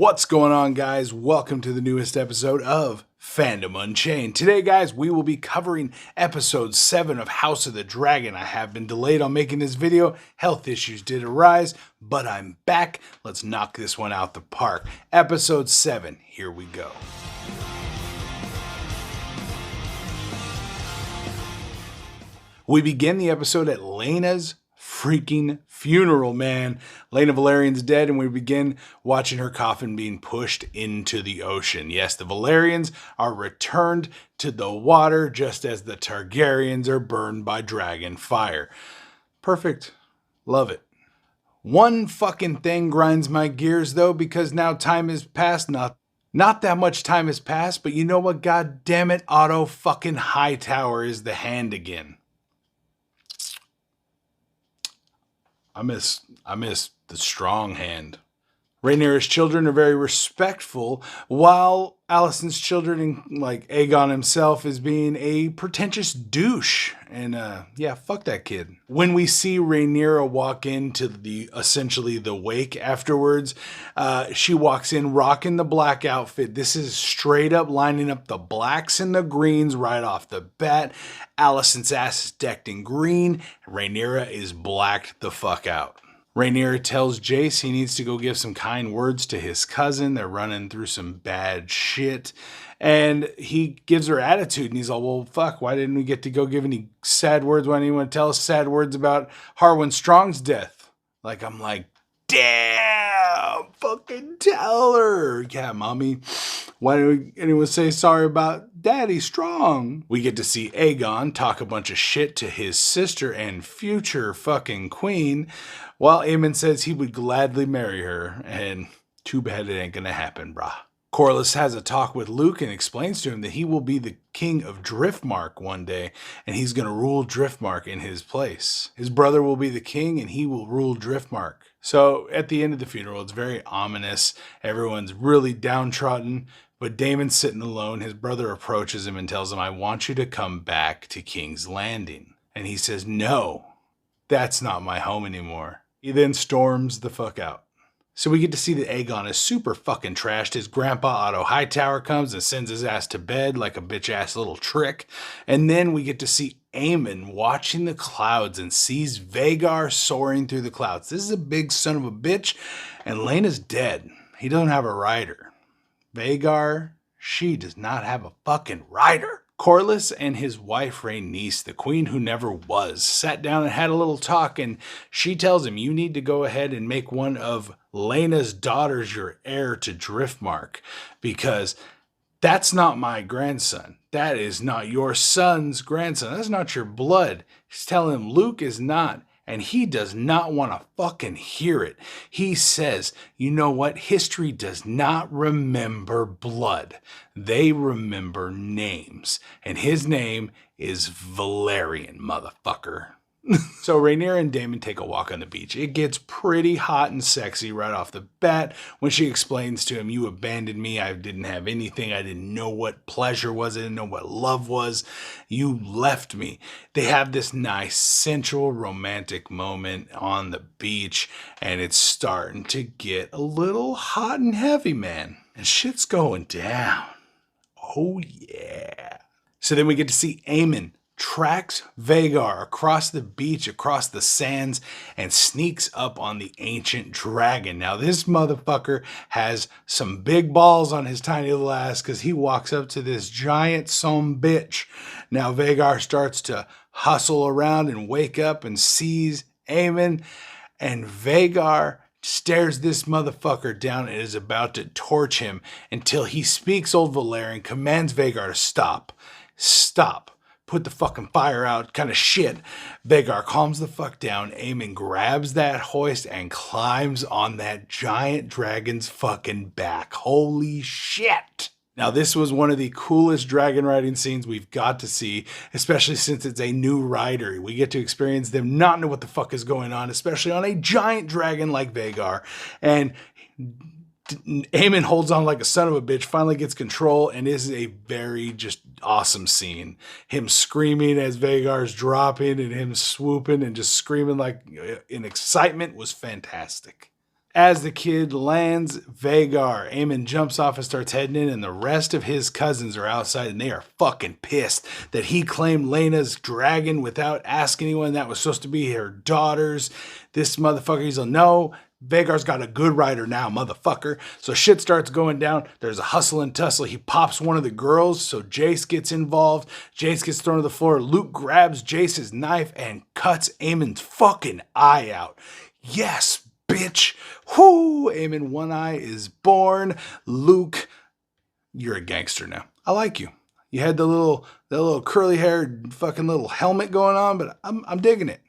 What's going on, guys? Welcome to the newest episode of Fandom Unchained. Today, guys, we will be covering episode 7 of House of the Dragon. I have been delayed on making this video. Health issues did arise, but I'm back. Let's knock this one out the park. Episode 7, here we go. We begin the episode at Laena's freaking funeral, man. Laena Velarion's dead, and we begin watching her coffin being pushed into the ocean. Yes, the Velaryons are returned to the water, just as the Targaryens are burned by dragon fire. Perfect. Love it. One fucking thing grinds my gears, though, because now time has passed. Not that much time has passed, but you know what? God damn it, Otto fucking Hightower is the hand again. I miss the strong hand. Rhaenyra's children are very respectful, while Alicent's children, like Aegon himself, is being a pretentious douche. And yeah, fuck that kid. When we see Rhaenyra walk into essentially the wake afterwards, she walks in rocking the black outfit. This is straight up lining up the blacks and the greens right off the bat. Alicent's ass is decked in green. Rhaenyra is blacked the fuck out. Rhaenyra tells Jace he needs to go give some kind words to his cousin. They're running through some bad shit. And he gives her attitude, and he's all, well, fuck, why didn't we get to go give any sad words? Why didn't anyone tell us sad words about Harwin Strong's death? I'm like, damn, fucking tell her. Yeah, mommy. Why didn't anyone say sorry about Daddy Strong? We get to see Aegon talk a bunch of shit to his sister and future fucking queen, while Aemon says he would gladly marry her, and too bad it ain't gonna happen, brah. Corlys has a talk with Luke and explains to him that he will be the king of Driftmark one day, and he's gonna rule Driftmark in his place. His brother will be the king, and he will rule Driftmark. So at the end of the funeral, it's very ominous. Everyone's really downtrodden, but Daemon's sitting alone. His brother approaches him and tells him, I want you to come back to King's Landing. And he says, no, that's not my home anymore. He then storms the fuck out. So we get to see that Aegon is super fucking trashed. His grandpa Otto Hightower comes and sends his ass to bed like a bitch ass little trick. And then we get to see Aemon watching the clouds and sees Vhagar soaring through the clouds. This is a big son of a bitch, and Laena's dead. He doesn't have a rider. Vhagar, she does not have a fucking rider. Corlys and his wife Rhaenys, the queen who never was, sat down and had a little talk, and she tells him, you need to go ahead and make one of Laena's daughters your heir to Driftmark, because that's not my grandson. That is not your son's grandson. That's not your blood. She's telling him Luke is not. And he does not want to fucking hear it. He says, you know what? History does not remember blood. They remember names. And his name is Velaryon, motherfucker. So Rhaenyra and Daemon take a walk on the beach. It gets pretty hot and sexy right off the bat when she explains to him, you abandoned me. I didn't have anything. I didn't know what pleasure was. I didn't know what love was. You left me. They have this nice sensual romantic moment on the beach, and it's starting to get a little hot and heavy, man. And shit's going down. Oh yeah. So then we get to see Aemon tracks Vhagar across the beach, across the sands, and sneaks up on the ancient dragon. Now, this motherfucker has some big balls on his tiny little ass because he walks up to this giant some bitch. Now, Vhagar starts to hustle around and wake up and sees Aemon, and Vhagar stares this motherfucker down and is about to torch him until he speaks Old Valyrian, commands Vhagar to stop. Stop. Put the fucking fire out, kind of shit. Vhagar calms the fuck down. Aemon grabs that hoist and climbs on that giant dragon's fucking back. Holy shit. Now, this was one of the coolest dragon riding scenes we've got to see, especially since it's a new rider. We get to experience them not know what the fuck is going on, especially on a giant dragon like Vhagar. And Aemon holds on like a son of a bitch, finally gets control, and this is a very just awesome scene. Him screaming as Vhagar's dropping and him swooping and just screaming like in excitement was fantastic. As the kid lands Vhagar, Aemon jumps off and starts heading in, and the rest of his cousins are outside, and they are fucking pissed that he claimed Laena's dragon without asking anyone that was supposed to be her daughters. This motherfucker, he's like, no, Vhagar's got a good rider now, motherfucker. So shit starts going down. There's a hustle and tussle. He pops one of the girls, so Jace gets involved. Jace gets thrown to the floor. Luke grabs Jace's knife and cuts Aemon's fucking eye out. Yes, bitch. Whoo! Aemon One Eye is born. Luke, you're a gangster now. I like you. You had the little curly haired fucking little helmet going on, but I'm digging it.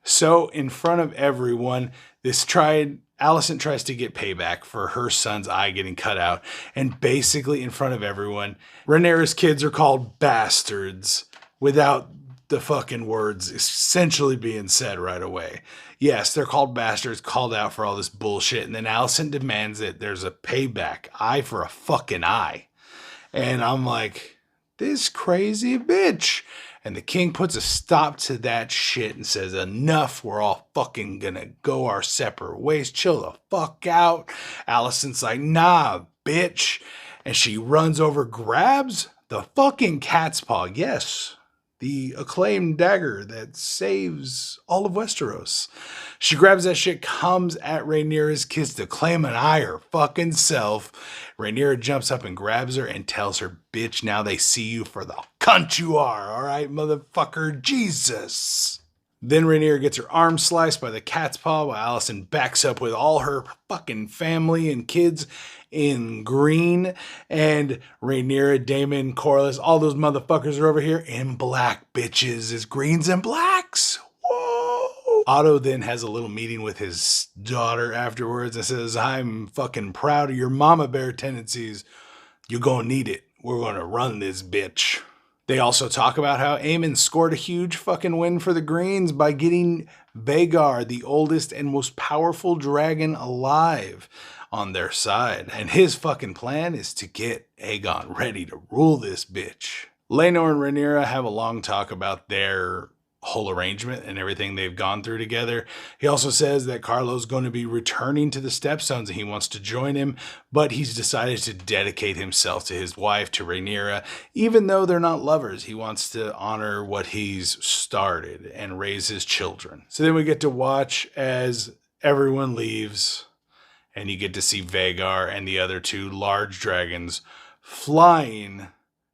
So in front of everyone, Alicent tries to get payback for her son's eye getting cut out. And basically in front of everyone, Rhaenyra's kids are called bastards without the fucking words essentially being said right away. Yes, they're called bastards, called out for all this bullshit. And then Alicent demands that there's a payback, eye for a fucking eye. And I'm like, this crazy bitch. And the king puts a stop to that shit and says, enough, we're all fucking gonna go our separate ways. Chill the fuck out. Alicent's like, nah, bitch. And she runs over, grabs the fucking cat's paw. Yes, the acclaimed dagger that saves all of Westeros. She grabs that shit, comes at Rhaenyra's kids to claim an eye her fucking self. Rhaenyra jumps up and grabs her and tells her, bitch, now they see you for the cunt you are, all right, motherfucker, Jesus. Then Rhaenyra gets her arm sliced by the cat's paw while Alicent backs up with all her fucking family and kids in green. And Rhaenyra, Daemon, Corlys, all those motherfuckers are over here in black, bitches. It's greens and blacks. Whoa. Otto then has a little meeting with his daughter afterwards and says, I'm fucking proud of your mama bear tendencies. You're gonna need it. We're gonna run this bitch. They also talk about how Aemon scored a huge fucking win for the Greens by getting Vhagar, the oldest and most powerful dragon alive, on their side. And his fucking plan is to get Aegon ready to rule this bitch. Laenor and Rhaenyra have a long talk about their whole arrangement and everything they've gone through together. He also says that Carlo's going to be returning to the Stepstones and he wants to join him, but he's decided to dedicate himself to his wife, to Rhaenyra. Even though they're not lovers, he wants to honor what he's started and raise his children. So then we get to watch as everyone leaves and you get to see Vhagar and the other two large dragons flying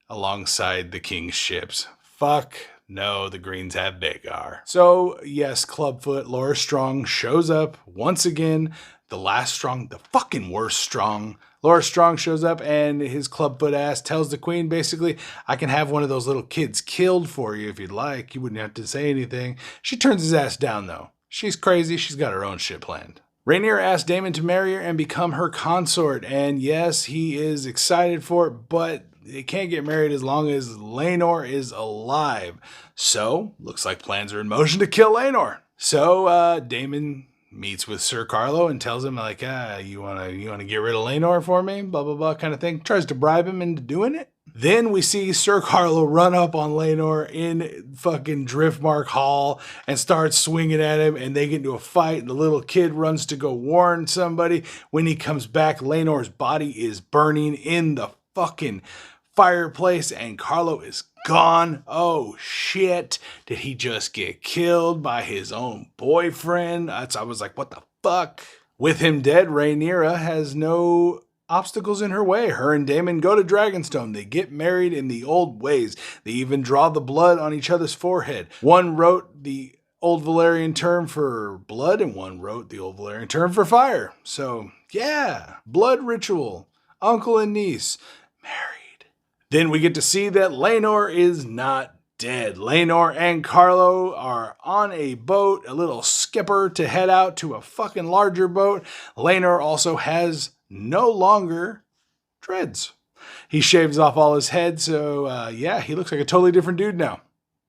alongside the king's ships. Fuck no, the Greens have Vhagar. So, yes, Clubfoot, Loras Strong shows up once again. The last Strong, the fucking worst Strong. Loras Strong shows up and his Clubfoot ass tells the queen, basically, I can have one of those little kids killed for you if you'd like. You wouldn't have to say anything. She turns his ass down, though. She's crazy. She's got her own shit planned. Rhaenyra asks Daemon to marry her and become her consort. And yes, he is excited for it, but they can't get married as long as Laenor is alive. So, looks like plans are in motion to kill Laenor. So, Daemon meets with Sir Carlo and tells him, like, you wanna get rid of Laenor for me? Blah, blah, blah, kind of thing. Tries to bribe him into doing it. Then we see Sir Carlo run up on Laenor in fucking Driftmark Hall and start swinging at him, and they get into a fight, and the little kid runs to go warn somebody. When he comes back, Laenor's body is burning in the fucking fireplace, and Carlo is gone. Oh shit, did he just get killed by his own boyfriend? I was like, what the fuck? With him dead, Rhaenyra has no obstacles in her way. Her and Daemon go to Dragonstone. They get married in the old ways. They even draw the blood on each other's forehead. One wrote the Old Valyrian term for blood and one wrote the Old Valyrian term for fire. So yeah, blood ritual. Uncle and niece married. Then we get to see that Laenor is not dead. Laenor and Carlo are on a boat, a little skipper to head out to a fucking larger boat. Laenor also has no longer dreads. He shaves off all his head, so yeah, he looks like a totally different dude now.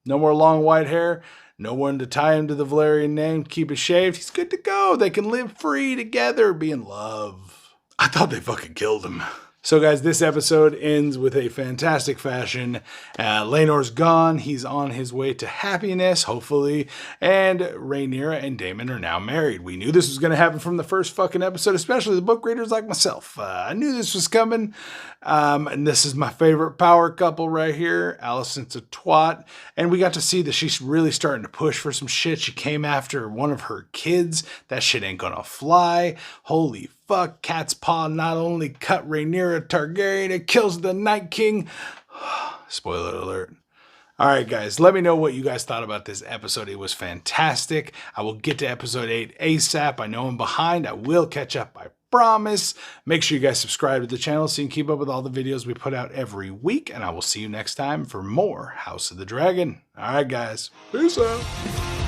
No more long white hair, no one to tie him to the Valyrian name, keep it shaved. He's good to go. They can live free together, be in love. I thought they fucking killed him. So guys, this episode ends with a fantastic fashion. Laenor's gone. He's on his way to happiness, hopefully. And Rhaenyra and Daemon are now married. We knew this was going to happen from the first fucking episode, especially the book readers like myself. I knew this was coming. And this is my favorite power couple right here. Alicent's a twat. And we got to see that she's really starting to push for some shit. She came after one of her kids. That shit ain't gonna fly. Holy fuck, Cat's Paw not only cut Rhaenyra Targaryen, it kills the Night King. Spoiler alert. All right, guys, let me know what you guys thought about this episode. It was fantastic. I will get to episode 8 ASAP. I know I'm behind. I will catch up, I promise. Make sure you guys subscribe to the channel so you can keep up with all the videos we put out every week. And I will see you next time for more House of the Dragon. All right, guys. Peace out.